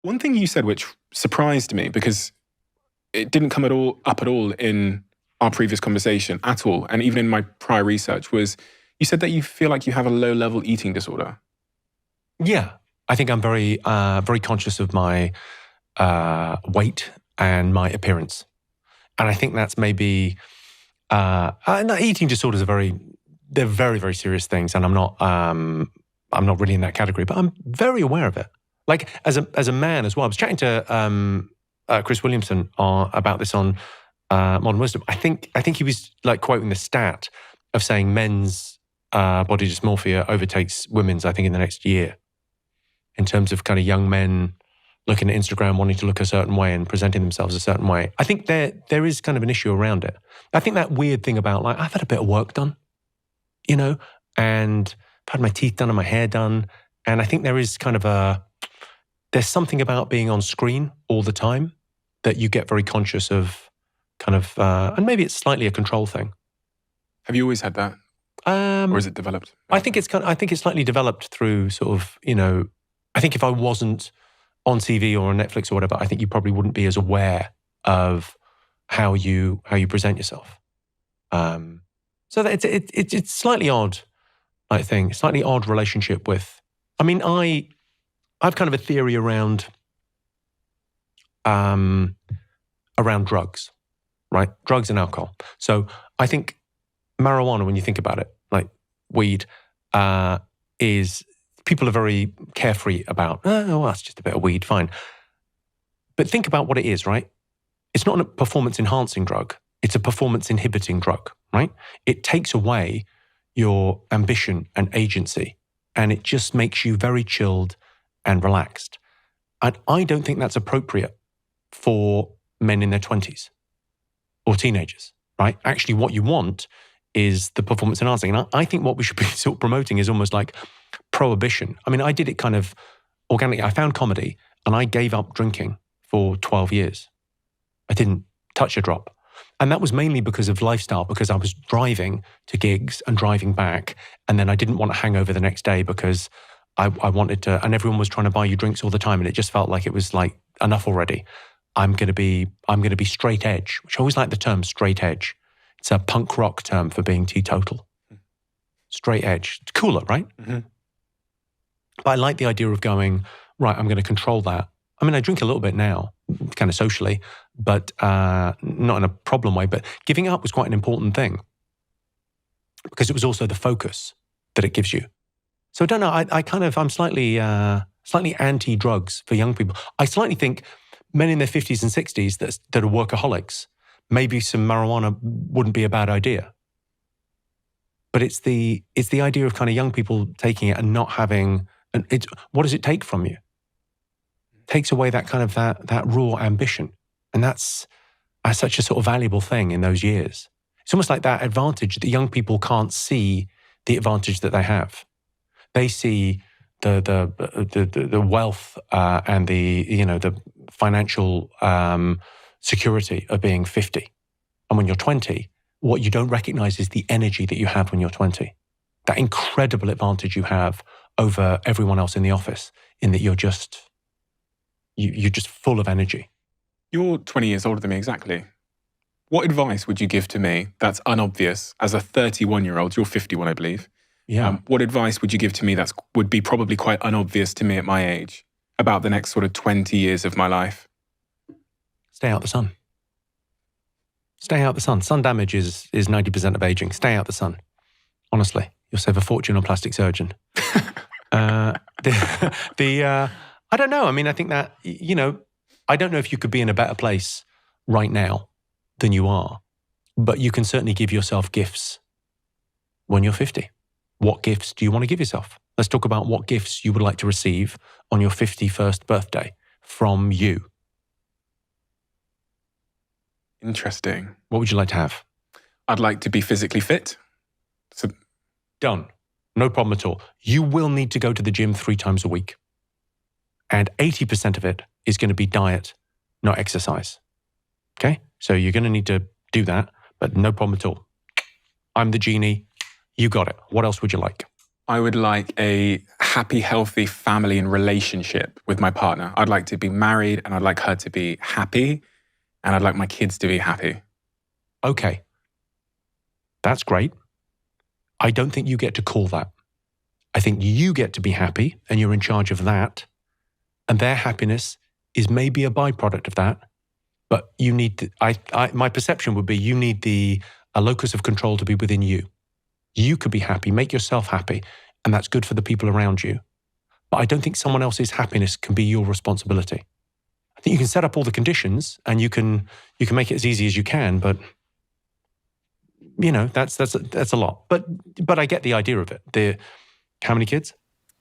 One thing you said which surprised me because it didn't come up at all in our previous conversation at all, and even in my prior research, was you said that you feel like you have a low-level eating disorder. Yeah, I think I'm very conscious of my weight and my appearance, and I think that's maybe eating disorders they're very, very serious things, and I'm not really in that category, but I'm very aware of it. Like as a man as well. I was chatting to Chris Williamson about this on Modern Wisdom. I think he was like quoting the stat of saying men's body dysmorphia overtakes women's, I think, in the next year, in terms of kind of young men looking at Instagram, wanting to look a certain way and presenting themselves a certain way. I think there is kind of an issue around it. I think that weird thing about, like, I've had a bit of work done, and I've had my teeth done and my hair done. And I think there is kind of there's something about being on screen all the time that you get very conscious of kind of, and maybe it's slightly a control thing. Have you always had that? Or is it developed? I think it's slightly developed through sort of, I think if I wasn't on TV or on Netflix or whatever, I think you probably wouldn't be as aware of how you present yourself. So that it's slightly odd, I think, slightly odd relationship with. I mean, I've kind of a theory around drugs, right? Drugs and alcohol. So I think marijuana, when you think about it, like weed, is people are very carefree about. Oh, well, that's just a bit of weed, fine. But think about what it is, right? It's not a performance-enhancing drug. It's a performance-inhibiting drug, right? It takes away your ambition and agency, and it just makes you very chilled and relaxed. And I don't think that's appropriate for men in their 20s or teenagers, right? Actually, what you want is the performance enhancing. And I think what we should be sort of promoting is almost like prohibition. I mean, I did it kind of organically. I found comedy and I gave up drinking for 12 years. I didn't touch a drop. And that was mainly because of lifestyle, because I was driving to gigs and driving back. And then I didn't want a hangover the next day because I wanted to, and everyone was trying to buy you drinks all the time. And it just felt like it was like, enough already. I'm going to be straight edge, which I always like the term straight edge. It's a punk rock term for being teetotal. Straight edge. It's cooler, right? Mm-hmm. But I like the idea of going, right, I'm going to control that. I mean, I drink a little bit now, kind of socially, but not in a problem way. But giving up was quite an important thing because it was also the focus that it gives you. So I don't know, I'm slightly anti-drugs for young people. I slightly think men in their 50s and 60s that are workaholics, maybe some marijuana wouldn't be a bad idea. But it's the idea of kind of young people taking it and not having, what does it take from you? It takes away that kind of that raw ambition. And that's such a sort of valuable thing in those years. It's almost like that advantage that young people can't see the advantage that they have. They see the wealth and the financial security of being 50. And when you're 20, what you don't recognize is the energy that you have when you're 20. That incredible advantage you have over everyone else in the office, in that you're just full of energy. You're 20 years older than me, exactly. What advice would you give to me that's unobvious as a 31-year-old? You're 51, I believe. Yeah. What advice would you give to me that would be probably quite unobvious to me at my age about the next sort of 20 years of my life? Stay out the sun. Stay out the sun. Sun damage is 90% of aging. Stay out the sun. Honestly, you'll save a fortune on plastic surgeon. I don't know. I mean, I think that, I don't know if you could be in a better place right now than you are, but you can certainly give yourself gifts when you're 50. What gifts do you want to give yourself? Let's talk about what gifts you would like to receive on your 51st birthday from you. Interesting. What would you like to have? I'd like to be physically fit. So done. No problem at all. You will need to go to the gym 3 times a week. And 80% of it is going to be diet, not exercise. Okay? So you're going to need to do that, but no problem at all. I'm the genie. You got it. What else would you like? I would like a happy, healthy family and relationship with my partner. I'd like to be married and I'd like her to be happy and I'd like my kids to be happy. Okay. That's great. I don't think you get to call that. I think you get to be happy and you're in charge of that. And their happiness is maybe a byproduct of that. But you need, my perception would be you need a locus of control to be within you. You could be happy, make yourself happy, and that's good for the people around you. But I don't think someone else's happiness can be your responsibility. I think you can set up all the conditions and you can make it as easy as you can, but that's a lot. But I get the idea of it. How many kids?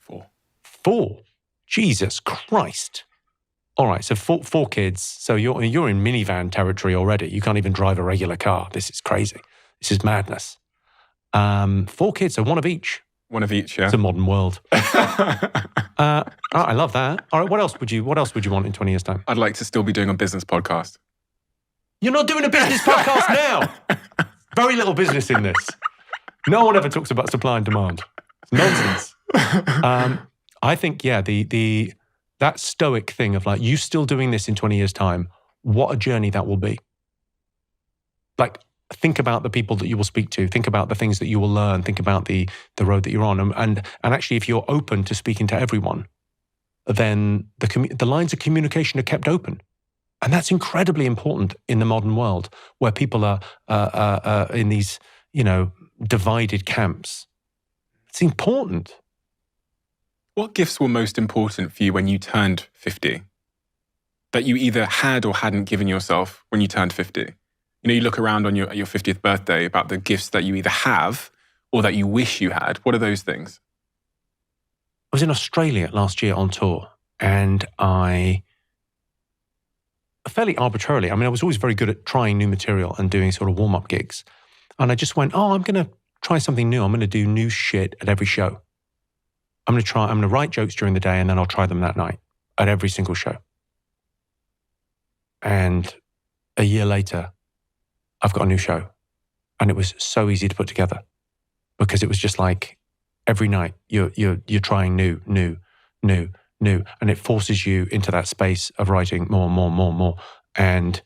4. 4. Jesus Christ. All right, so four kids. So you're in minivan territory already. You can't even drive a regular car. This is crazy. This is madness. 4 kids, so one of each. One of each, yeah. It's a modern world. I love that. All right, what else would you want in 20 years' time? I'd like to still be doing a business podcast. You're not doing a business podcast now. Very little business in this. No one ever talks about supply and demand. It's nonsense. I think, yeah, that stoic thing of like, you still doing this in 20 years' time, what a journey that will be. Like, think about the people that you will speak to. Think about the things that you will learn. Think about the road that you're on. And actually, if you're open to speaking to everyone, then the lines of communication are kept open. And that's incredibly important in the modern world where people are in these, divided camps. It's important. What gifts were most important for you when you turned 50? That you either had or hadn't given yourself when you turned 50? You look around on your 50th birthday about the gifts that you either have or that you wish you had. What are those things? I was in Australia last year on tour, and I fairly arbitrarily, I was always very good at trying new material and doing sort of warm-up gigs. And I just went, I'm going to try something new. I'm going to do new shit at every show. I'm going to write jokes during the day and then I'll try them that night at every single show. And a year later, I've got a new show. And it was so easy to put together because it was just like every night you're trying new. And it forces you into that space of writing more. And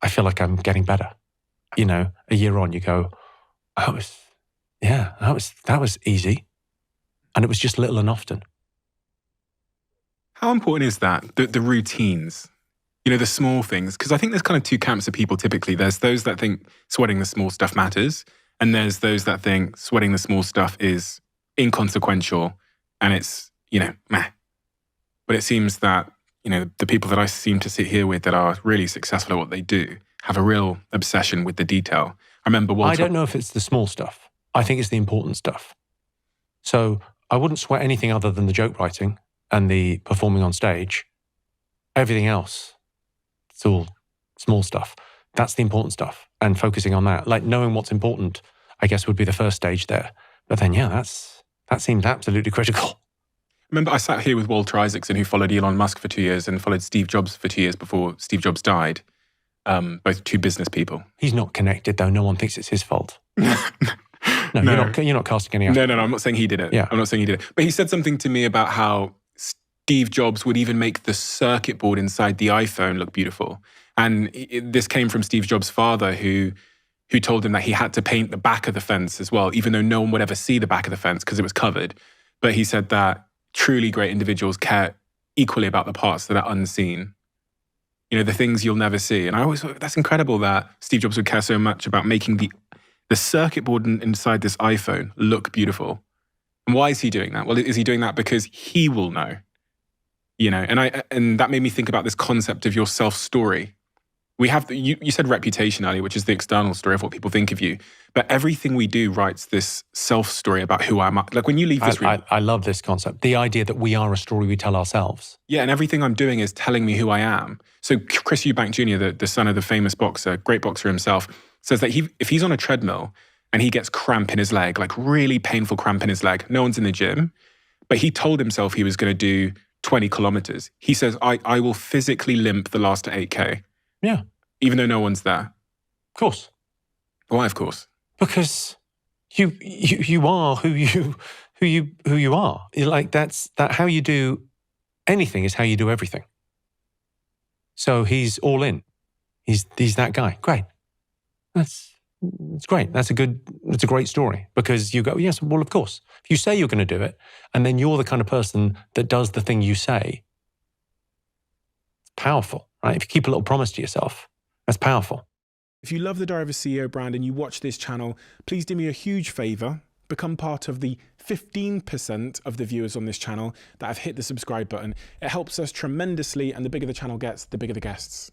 I feel like I'm getting better. A year on, you go, that was easy. And it was just little and often. How important is that, the routines, the small things? Because I think there's kind of 2 camps of people typically. There's those that think sweating the small stuff matters. And there's those that think sweating the small stuff is inconsequential and it's, meh. But it seems that, the people that I seem to sit here with that are really successful at what they do have a real obsession with the detail. I remember Walter... I don't know if it's the small stuff. I think it's the important stuff. So I wouldn't sweat anything other than the joke writing and the performing on stage. Everything else, it's all small stuff. That's the important stuff. And focusing on that, like knowing what's important, I guess would be the first stage there. But then, yeah, that seems absolutely critical. Remember, I sat here with Walter Isaacson, who followed Elon Musk for 2 years and followed Steve Jobs for 2 years before Steve Jobs died. Both 2 business people. He's not connected, though. No one thinks it's his fault. No, you're not casting any out. No, I'm not saying he did it. Yeah. I'm not saying he did it. But he said something to me about how Steve Jobs would even make the circuit board inside the iPhone look beautiful. And this came from Steve Jobs' father, who told him that he had to paint the back of the fence as well, even though no one would ever see the back of the fence because it was covered. But he said that truly great individuals care equally about the parts that are unseen. The things you'll never see. And I always thought that's incredible that Steve Jobs would care so much about making the circuit board inside this iPhone look beautiful. And why is he doing that? Well, is he doing that because he will know? And that made me think about this concept of your self-story. We have, you said reputation earlier, which is the external story of what people think of you. But everything we do writes this self-story about who I am. Like when you leave this room. I love this concept. The idea that we are a story we tell ourselves. Yeah, and everything I'm doing is telling me who I am. So Chris Eubank Jr., the son of the famous boxer, great boxer himself, says that if he's on a treadmill and he gets cramp in his leg, like really painful cramp in his leg, no one's in the gym, but he told himself he was going to do 20 kilometers. He says, I will physically limp the last 8K. Yeah. Even though no one's there. Of course. Why, of course? Because you are who you are. You're like that. How you do anything is how you do everything. So he's all in. He's that guy. Great. That's great. That's a great story, because you go, yes, well, of course. If you say you're going to do it, and then you're the kind of person that does the thing you say, it's powerful, right? If you keep a little promise to yourself, that's powerful. If you love the Diary of a CEO brand and you watch this channel, please do me a huge favor. Become part of the 15% of the viewers on this channel that have hit the subscribe button. It helps us tremendously, and the bigger the channel gets, the bigger the guests.